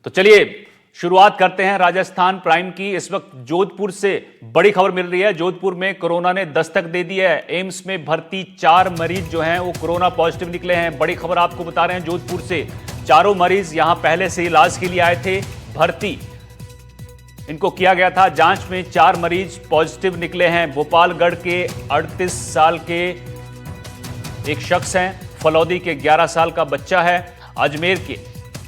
तो चलिए शुरुआत करते हैं राजस्थान प्राइम की। इस वक्त जोधपुर से बड़ी खबर मिल रही है। जोधपुर में कोरोना ने दस्तक दे दी है। एम्स में भर्ती 4 मरीज जो हैं वो कोरोना पॉजिटिव निकले हैं। बड़ी खबर आपको बता रहे हैं जोधपुर से। चारों मरीज यहां पहले से इलाज के लिए आए थे, भर्ती इनको किया गया था। जांच में 4 मरीज पॉजिटिव निकले हैं। भोपालगढ़ के 38 साल के एक शख्स हैं, फलौदी के 11 साल का बच्चा है, अजमेर के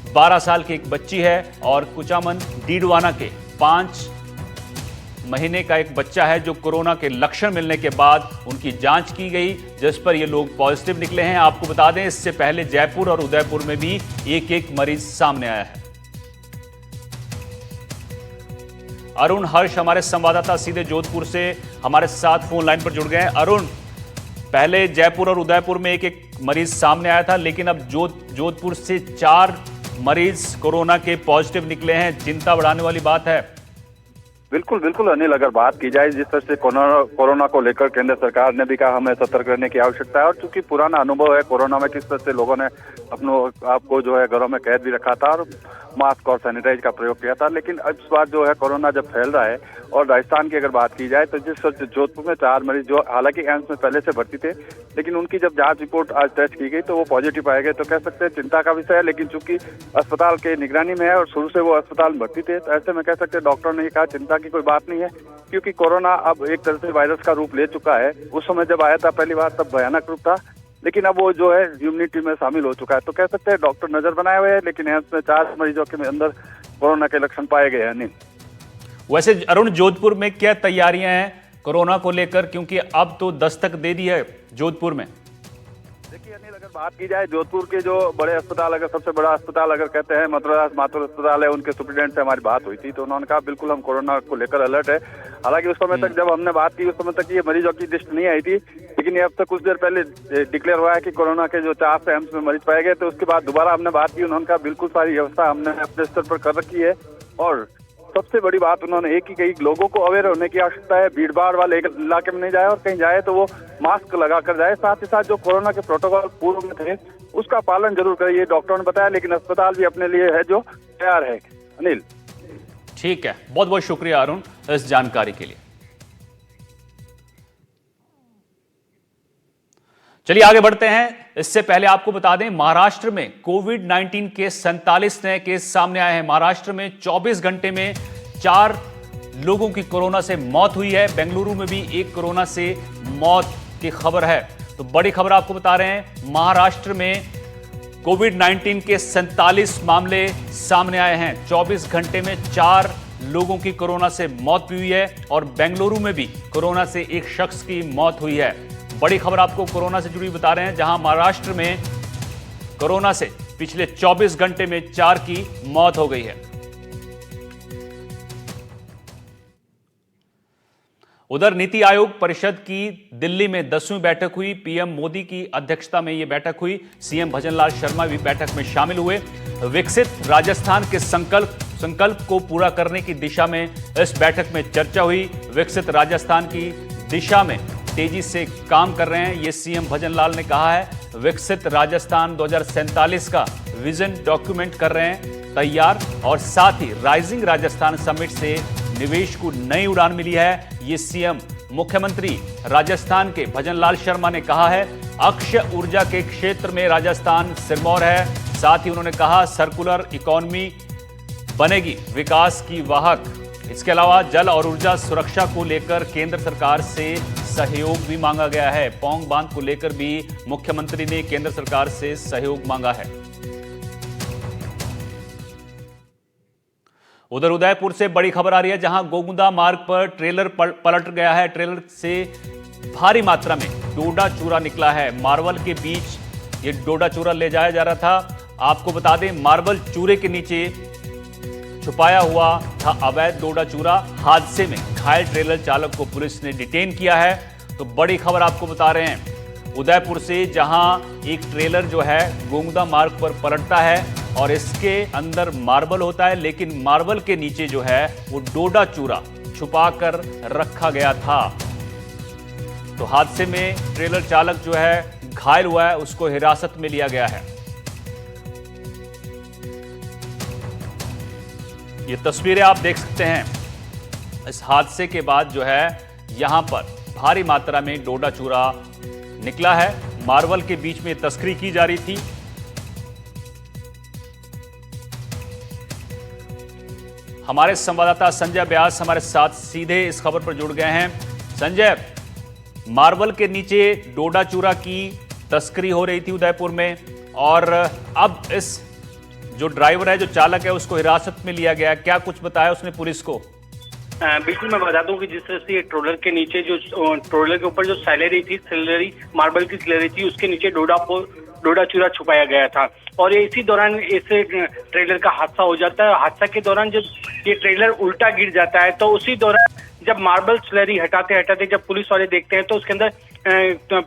12 साल की एक बच्ची है और कुचामन डीडवाना के 5 महीने का एक बच्चा है जो कोरोना के लक्षण मिलने के बाद उनकी जांच की गई, जिस पर ये लोग पॉजिटिव निकले हैं। आपको बता दें इससे पहले जयपुर और उदयपुर में भी एक मरीज सामने आया है। अरुण हर्ष हमारे संवाददाता सीधे जोधपुर से हमारे साथ फोन लाइन पर जुड़ गए हैं। अरुण, पहले जयपुर और उदयपुर में एक मरीज सामने आया था, लेकिन अब जोधपुर से 4 मरीज कोरोना के पॉजिटिव निकले हैं। चिंता बढ़ाने वाली बात है। बिल्कुल बिल्कुल अनिल, अगर बात की जाए जिस तरह से कोरोना को लेकर केंद्र सरकार ने भी कहा हमें सतर्क रहने की आवश्यकता है, और चूंकि पुराना अनुभव है कोरोना में किस तरह से लोगों ने अपनों आपको जो है घरों में कैद भी रखा था और मास्क और सैनिटाइज का प्रयोग किया था, लेकिन अब इस बार जो है कोरोना जब फैल रहा है और राजस्थान की अगर बात की जाए तो जिस तरह से जोधपुर में 4 मरीज जो हालांकि एम्स में पहले से भर्ती थे, लेकिन उनकी जब जांच रिपोर्ट आज टेस्ट की गई तो वो पॉजिटिव पाए गए, तो कह सकते हैं चिंता का विषय है। लेकिन चूंकि अस्पताल के निगरानी में है और शुरू से वो अस्पताल में भर्ती थे, तो ऐसे में कह सकते हैं डॉक्टर ने कहा चिंता की कोई बात नहीं है, क्योंकि कोरोना अब एक तरह से वायरस का रूप ले चुका है। उस समय जब आया था पहली बार तब भयानक रूप था, लेकिन अब वो जो है इम्यूनिटी में शामिल हो चुका है, तो कह सकते हैं डॉक्टर नजर बनाए हुए हैं। लेकिन एम्स में 4 मरीजों के अंदर कोरोना के लक्षण पाए गए हैं। वैसे अरुण, जोधपुर में क्या तैयारियां हैं कोरोना को लेकर, क्योंकि अब तो दस्तक दे दी है जोधपुर में? देखिए अनिल, अगर बात की जाए जोधपुर के जो बड़े अस्पताल, अगर सबसे बड़ा अस्पताल अगर कहते हैं मथुरा माथुर अस्पताल है, उनके सुप्रिटेंडेंट से हमारी बात हुई थी तो उन्होंने कहा बिल्कुल हम कोरोना को लेकर अलर्ट है। हालांकि उस समय तक जब हमने बात की उस समय तक ये मरीजों की लिस्ट नहीं आई थी, लेकिन ये अब तक कुछ देर पहले डिक्लेयर हुआ है कि कोरोना के जो 4 से एम्स में मरीज पाए गए, तो उसके बाद दोबारा हमने बात की। उन्होंने कहा बिल्कुल सारी व्यवस्था हमने अपने स्तर पर कर रखी है, और सबसे बड़ी बात उन्होंने एक ही कही, लोगों को अवेयर होने की आवश्यकता है। भीड़ भाड़ वाले इलाके में नहीं जाए और कहीं जाए तो वो मास्क लगा कर जाए, साथ ही साथ जो कोरोना के प्रोटोकॉल पूर्व में थे उसका पालन जरूर करिए, डॉक्टरों ने बताया। लेकिन अस्पताल भी अपने लिए है जो तैयार है। अनिल, ठीक है, बहुत बहुत शुक्रिया अरुण इस जानकारी के लिए। चलिए आगे बढ़ते हैं। इससे पहले आपको बता दें महाराष्ट्र में कोविड-19 के 47 नए केस सामने आए हैं। महाराष्ट्र में 24 घंटे में 4 लोगों की कोरोना से मौत हुई है। बेंगलुरु में भी एक कोरोना से मौत की खबर है। तो बड़ी खबर आपको बता रहे हैं, महाराष्ट्र में कोविड-19 के 47 मामले सामने आए हैं। 24 घंटे में 4 लोगों की कोरोना से मौत हुई है और बेंगलुरु में भी कोरोना से एक शख्स की मौत हुई है। बड़ी खबर आपको कोरोना से जुड़ी बता रहे हैं, जहां महाराष्ट्र में कोरोना से पिछले 24 घंटे में 4 की मौत हो गई है। उधर नीति आयोग परिषद की दिल्ली में 10वीं बैठक हुई। पीएम मोदी की अध्यक्षता में यह बैठक हुई। सीएम भजनलाल शर्मा भी बैठक में शामिल हुए। विकसित राजस्थान के संकल्प को पूरा करने की दिशा में इस बैठक में चर्चा हुई। विकसित राजस्थान की दिशा में तेजी से काम कर रहे हैं, ये सीएम भजनलाल ने कहा है। विकसित राजस्थान 2047 का विजन डॉक्यूमेंट कर रहे हैं तैयार, और साथ ही राइजिंग राजस्थान समिट से निवेश को नई उड़ान मिली है, ये सीएम मुख्यमंत्री राजस्थान के भजनलाल शर्मा ने कहा है। अक्षय ऊर्जा के क्षेत्र में राजस्थान सिरमौर है। साथ ही उन्होंने कहा सर्कुलर इकोनॉमी बनेगी विकास की वाहक। इसके अलावा जल और ऊर्जा सुरक्षा को लेकर केंद्र सरकार से सहयोग भी मांगा गया है। पौंग बांध को लेकर भी मुख्यमंत्री ने केंद्र सरकार से सहयोग मांगा है। उधर उदयपुर से बड़ी खबर आ रही है, जहां गोगुंदा मार्ग पर ट्रेलर पलट गया है। ट्रेलर से भारी मात्रा में डोडा चूरा निकला है। मार्बल के बीच ये डोडा चूरा ले जाया जा रहा था। आपको बता दें मार्बल चूरे के नीचे छुपाया हुआ था अवैध डोडा चूरा। हादसे में घायल ट्रेलर चालक को पुलिस ने डिटेन किया है। तो बड़ी खबर आपको बता रहे हैं उदयपुर से, जहां एक ट्रेलर जो है गोगुंदा मार्ग पर पलटता है और इसके अंदर मार्बल होता है, लेकिन मार्बल के नीचे जो है वो डोडा चूरा छुपा कर रखा गया था। तो हादसे में ट्रेलर चालक जो है घायल हुआ है, उसको हिरासत में लिया गया है। ये तस्वीरें आप देख सकते हैं। इस हादसे के बाद जो है यहां पर भारी मात्रा में डोडा चूरा निकला है। मार्बल के बीच में तस्करी की जा रही थी। हमारे संवाददाता संजय व्यास हमारे साथ सीधे इस खबर पर जुड़ गए हैं। संजय, मार्बल के नीचे डोडा चूरा की तस्करी हो रही थी उदयपुर में, और अब इस जो ड्राइवर है, जो चालक है, उसको हिरासत में लिया गया। क्या कुछ बताया उसने पुलिस को? बिल्कुल, मैं बता दूं कि जिस तरह से ये ट्रोलर के नीचे जो ट्रोलर के ऊपर जो सैलरी मार्बल की सैलरी थी, उसके नीचे डोडा चूरा छुपाया गया था। और ये इसी दौरान इस ट्रेलर का हादसा हो जाता है। हादसा के दौरान जब ये ट्रेलर उल्टा गिर जाता है, तो उसी दौरान जब मार्बल स्लरी हटाते हटाते जब पुलिस वाले देखते हैं, तो उसके अंदर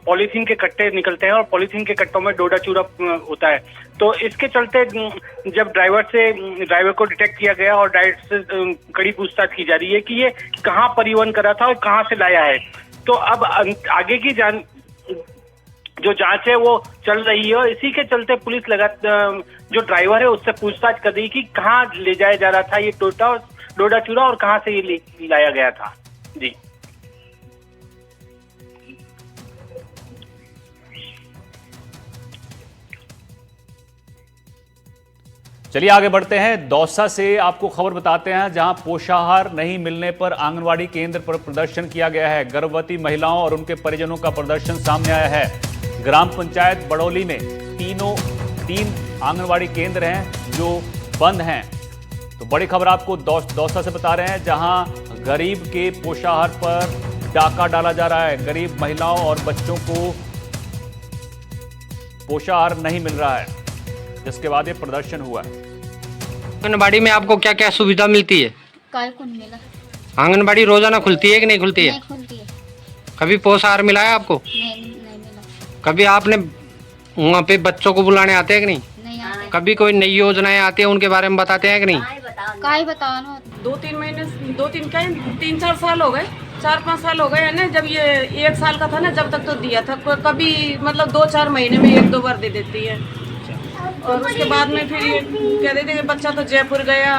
पॉलीथीन के कट्टे निकलते हैं और पॉलीथीन के कट्टों में डोडा चूरा होता है। तो इसके चलते जब ड्राइवर को डिटेक्ट किया गया और ड्राइवर से कड़ी पूछताछ की जा रही है कि ये कहाँ परिवहन करा था और कहाँ से लाया है। तो अब आगे की जो जांच है वो चल रही है, और इसी के चलते पुलिस जो ड्राइवर है उससे पूछताछ कर रही है कि कहाँ ले जाया जा रहा था ये डोडा चूरा और कहाँ से ये लाया गया था। जी, चलिए आगे बढ़ते हैं। दौसा से आपको खबर बताते हैं, जहां पोषाहार नहीं मिलने पर आंगनवाड़ी केंद्र पर प्रदर्शन किया गया है। गर्भवती महिलाओं और उनके परिजनों का प्रदर्शन सामने आया है। ग्राम पंचायत बड़ौली में तीन आंगनवाड़ी केंद्र हैं जो बंद हैं। तो बड़ी खबर आपको दौसा से बता रहे हैं, जहां गरीब के पोषाहार पर डाका डाला जा रहा है। गरीब महिलाओं और बच्चों को पोषाहार नहीं मिल रहा है, जिसके बाद ये प्रदर्शन हुआ है। आंगनबाड़ी में आपको क्या क्या सुविधा मिलती है? कल को नहीं मिला। आंगनबाड़ी रोजाना खुलती है कि नहीं खुलती है? नहीं खुलती है। कभी पोषाहार मिला है आपको? नहीं मिला। कभी आपने वहाँ पे बच्चों को बुलाने आते हैं कि नहीं? नहीं आते। कभी कोई नई योजनाएं आती है उनके बारे में बताते हैं कि नहीं? काय बताओ ना। 3-4 साल हो गए, 4-5 साल हो गए है ना। जब ये 1 साल का था ना, जब तक तो दिया था। कभी मतलब 2-4 महीने में 1-2 बार दे देती है। और उसके बाद में फिर ये कह देते कि बच्चा तो जयपुर गया,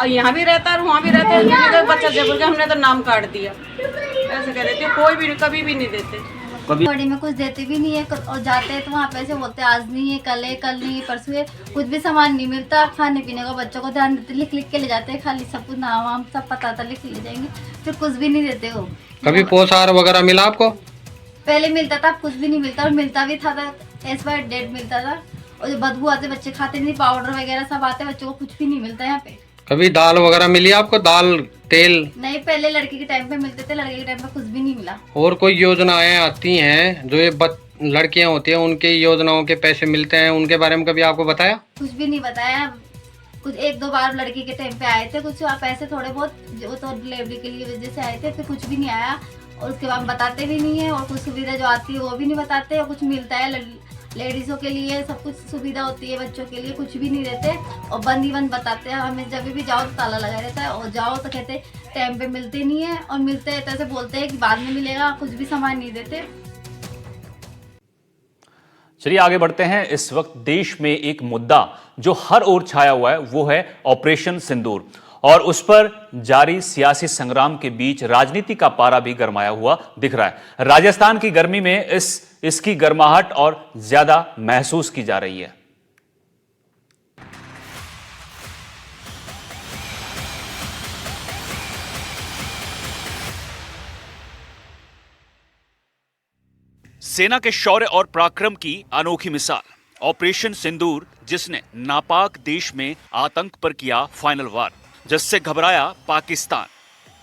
यहाँ भी रहता है और वहाँ भी रहता है। बच्चा जयपुर गया, हमने तो नाम काट दिया, ऐसे कह देते। कोई भी कभी भी नहीं देते। बड़ी में कुछ देते भी नहीं है, और जाते हैं तो वहाँ पे ऐसे बोलते हैं आज नहीं है, कल नहीं है, परसों है। कुछ भी सामान नहीं मिलता। खाने पीने का बच्चों को ध्यान देते, लिख के ले जाते हैं। खाली सब कुछ नाम वाम सब पता था, लिख ले जाएंगे, फिर कुछ भी नहीं देते हो। कभी पोषाहार वगैरह मिला आपको? पहले मिलता था, कुछ भी नहीं मिलता, और मिलता भी था एक्सपायर डेट मिलता था। और जो बदबू आते बच्चे खाते नहीं, पाउडर वगैरह सब आते, बच्चों को कुछ भी नहीं मिलता यहाँ पे। कभी दाल वगैरह मिली आपको? दाल, तेल? नहीं, पहले लड़की के टाइम पे मिलते थे, लड़के के टाइम पे कुछ भी नहीं मिला। और कोई योजनाएं आती हैं जो ये लड़कियां होती हैं, उनकी योजनाओं के पैसे मिलते हैं, उनके बारे में कभी आपको बताया? कुछ भी नहीं बताया। कुछ 1-2 बार लड़की के टाइम पे आए थे, कुछ पैसे थोड़े बहुत, जो तो डिलीवरी के लिए वजह से आए थे, फिर कुछ भी नहीं आया। और उसके बाद बताते भी नहीं है, और कुछ सुविधा जो आती है वो भी नहीं बताते, और कुछ मिलता है लेडीजों के लिए, सब कुछ सुविधा होती है, बच्चों के लिए कुछ भी नहीं देते, और बंद ही बंद बताते हैं हमें। जब भी जाओ तो ताला लगा रहता है, और जाओ तो कहते टाइम पे मिलते नहीं है, और मिलते हैं तो ऐसे बोलते हैं कि बाद में मिलेगा, कुछ भी सामान नहीं देते। चलिए आगे बढ़ते हैं। इस वक्त देश में एक मुद्दा जो हर ओर छाया हुआ है, वो है ऑपरेशन सिंदूर, और उस पर जारी सियासी संग्राम के बीच राजनीति का पारा भी गरमाया हुआ दिख रहा है। राजस्थान की गर्मी में इसकी गर्माहट और ज्यादा महसूस की जा रही है। सेना के शौर्य और पराक्रम की अनोखी मिसाल ऑपरेशन सिंदूर, जिसने नापाक देश में आतंक पर किया फाइनल वार, जिससे घबराया पाकिस्तान।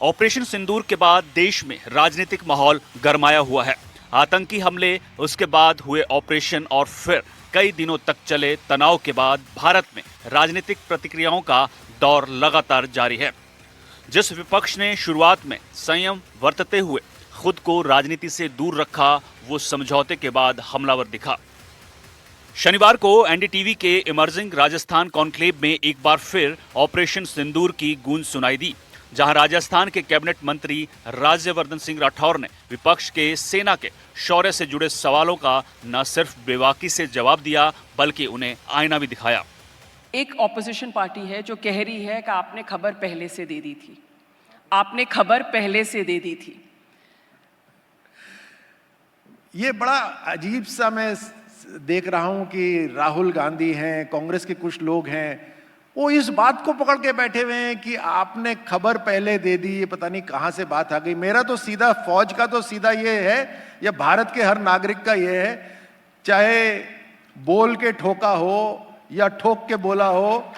ऑपरेशन सिंदूर के बाद देश में राजनीतिक माहौल गरमाया हुआ है। आतंकी हमले, उसके बाद हुए ऑपरेशन और फिर कई दिनों तक चले तनाव के बाद भारत में राजनीतिक प्रतिक्रियाओं का दौर लगातार जारी है। जिस विपक्ष ने शुरुआत में संयम बरतते हुए खुद को राजनीति से दूर रखा, वो समझौते के बाद हमलावर दिखा। शनिवार को एनडीटीवी के इमर्जिंग राजस्थान कॉन्क्लेव में एक बार फिर ऑपरेशन सिंदूर की गूंज सुनाई दी, जहां राजस्थान के कैबिनेट मंत्री राज्यवर्धन सिंह राठौर ने विपक्ष के सेना के शौर्य से जुड़े सवालों का न सिर्फ बेबाकी से जवाब दिया, बल्कि उन्हें आईना भी दिखाया। एक ऑपोजिशन पार्टी है जो कह रही है कि आपने खबर पहले से दे दी थी, आपने खबर पहले से दे दी थी। ये बड़ा अजीब सा मैं देख रहा हूं कि राहुल गांधी हैं, कांग्रेस के कुछ लोग हैं, वो इस बात को पकड़ के बैठे हुए हैं कि आपने खबर पहले दे दी। ये पता नहीं कहां से बात आ गई। मेरा तो सीधा फौज का तो सीधा ये है, या भारत के हर नागरिक का ये है, चाहे बोल के ठोका हो या ठोक के बोला हो,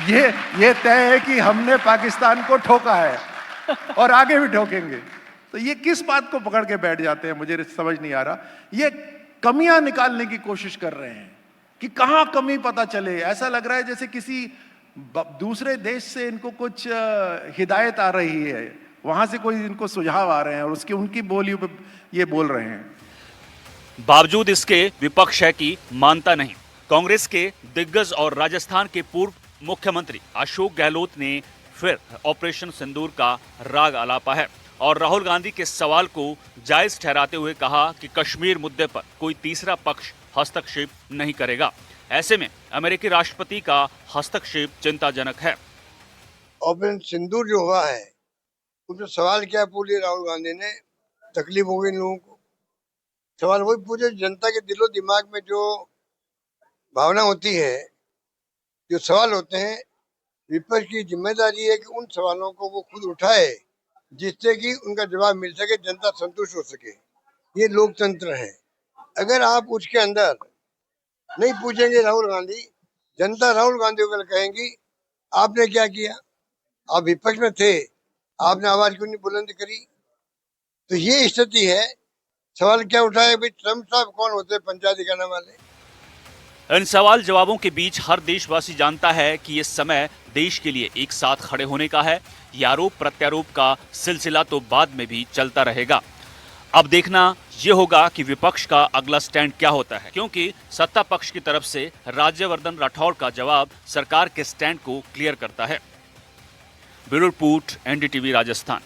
ये तय है कि हमने पाकिस्तान को ठोका है और आगे भी ठोकेंगे। तो ये किस बात को पकड़ के बैठ जाते हैं, मुझे समझ नहीं आ रहा। ये कमियां निकालने की कोशिश कर रहे हैं कि कहां कमी पता चले। ऐसा लग रहा है जैसे किसी दूसरे देश से इनको कुछ हिदायत आ रही है, वहां से कोई इनको सुझाव आ रहे हैं और उसकी उनकी बोलियों पे ये बोल रहे हैं। बावजूद इसके विपक्ष है कि मानता नहीं। कांग्रेस के दिग्गज और राजस्थान के पूर्व मुख्यमंत्री अशोक गहलोत ने फिर ऑपरेशन सिंदूर का राग आलापा है और राहुल गांधी के सवाल को जायज ठहराते हुए कहा कि कश्मीर मुद्दे पर कोई तीसरा पक्ष हस्तक्षेप नहीं करेगा। ऐसे में अमेरिकी राष्ट्रपति का हस्तक्षेप चिंताजनक है। ऑपरेशन सिंदूर जो हुआ है उसमें सवाल क्या पूछे राहुल गांधी ने, तकलीफ हो गई लोगों को। सवाल वही पूछे, जनता के दिलो दिमाग में जो भावना होती है, जो सवाल होते हैं, विपक्ष की जिम्मेदारी है कि उन सवालों को वो खुद उठाए जिससे कि उनका जवाब मिल सके, जनता संतुष्ट हो सके। ये लोकतंत्र है। अगर आप उसके अंदर नहीं पूछेंगे राहुल गांधी, जनता राहुल गांधी को कहेंगी आपने क्या किया, आप विपक्ष में थे, आपने आवाज क्यों नहीं बुलंद करी। तो ये स्थिति है। सवाल क्या उठाए भाई, ट्रम्प साहब कौन होते हैं पंचायती करने वाले। इन सवाल जवाबों के बीच हर देशवासी जानता है कि ये समय देश के लिए एक साथ खड़े होने का है। ये आरोप प्रत्यारोप का सिलसिला तो बाद में भी चलता रहेगा। अब देखना ये होगा कि विपक्ष का अगला स्टैंड क्या होता है, क्योंकि सत्ता पक्ष की तरफ से राज्यवर्धन राठौड़ का जवाब सरकार के स्टैंड को क्लियर करता है। Bureau report, NDTV Rajasthan.